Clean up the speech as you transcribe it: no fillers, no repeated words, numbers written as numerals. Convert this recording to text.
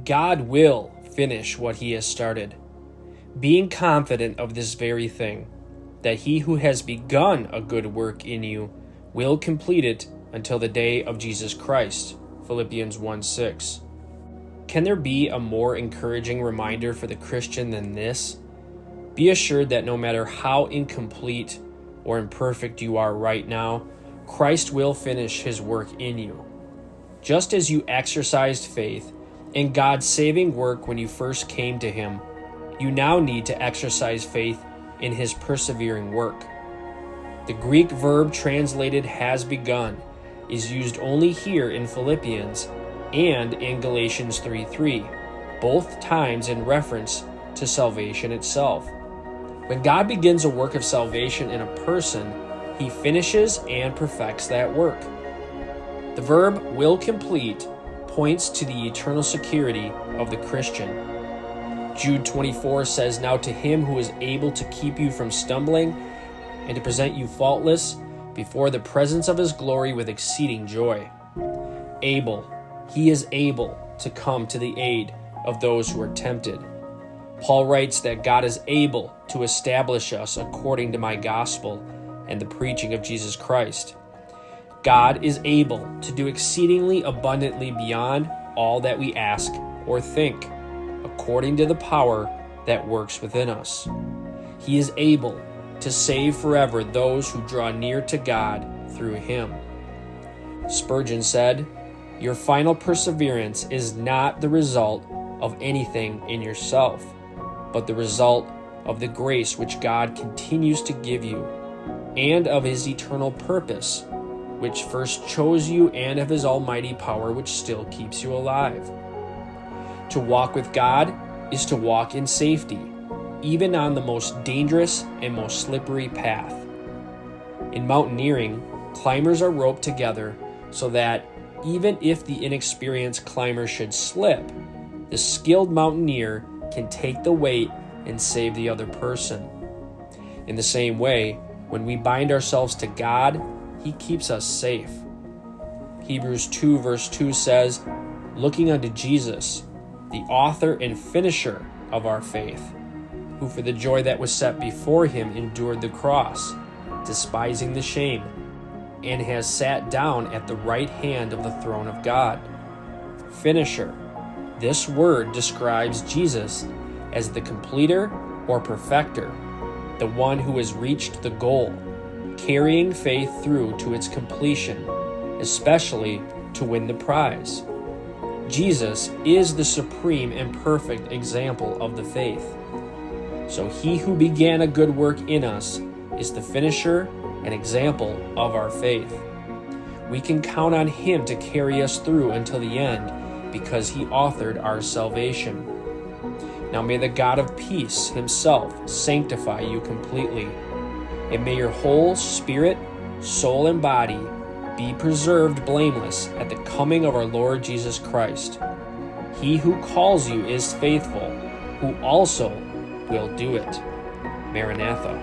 God will finish what he has started, being confident of this very thing, that he who has begun a good work in you will complete it until the day of Jesus Christ. Philippians 1:6. Can there be a more encouraging reminder for the Christian than this? Be assured that no matter how incomplete or imperfect you are right now, Christ will finish his work in you. Just as you exercised faith in God's saving work when you first came to him, you now need to exercise faith in his persevering work. The Greek verb translated "has begun" is used only here in Philippians and in Galatians 3:3, both times in reference to salvation itself. When God begins a work of salvation in a person, he finishes and perfects that work. The verb "will complete" points to the eternal security of the Christian. Jude 24 says, "Now to him who is able to keep you from stumbling and to present you faultless before the presence of his glory with exceeding joy." Able. He is able to come to the aid of those who are tempted. Paul writes that God is able to establish us according to my gospel and the preaching of Jesus Christ. God is able to do exceedingly abundantly beyond all that we ask or think, according to the power that works within us. He is able to save forever those who draw near to God through him. Spurgeon said, "Your final perseverance is not the result of anything in yourself, but the result of the grace which God continues to give you, and of his eternal purpose, which first chose you, and of his almighty power, which still keeps you alive." To walk with God is to walk in safety, even on the most dangerous and most slippery path. In mountaineering, climbers are roped together so that even if the inexperienced climber should slip, the skilled mountaineer can take the weight and save the other person. In the same way, when we bind ourselves to God, he keeps us safe. Hebrews 2 verse 2 says, "Looking unto Jesus, the author and finisher of our faith, who for the joy that was set before him endured the cross, despising the shame, and has sat down at the right hand of the throne of God." Finisher. This word describes Jesus as the completer or perfecter, the one who has reached the goal, carrying faith through to its completion, especially to win the prize. Jesus is the supreme and perfect example of the faith. So he who began a good work in us is the finisher and example of our faith. We can count on him to carry us through until the end because he authored our salvation. Now may the God of peace himself sanctify you completely, and may your whole spirit, soul, and body be preserved blameless at the coming of our Lord Jesus Christ. He who calls you is faithful, who also will do it. Maranatha.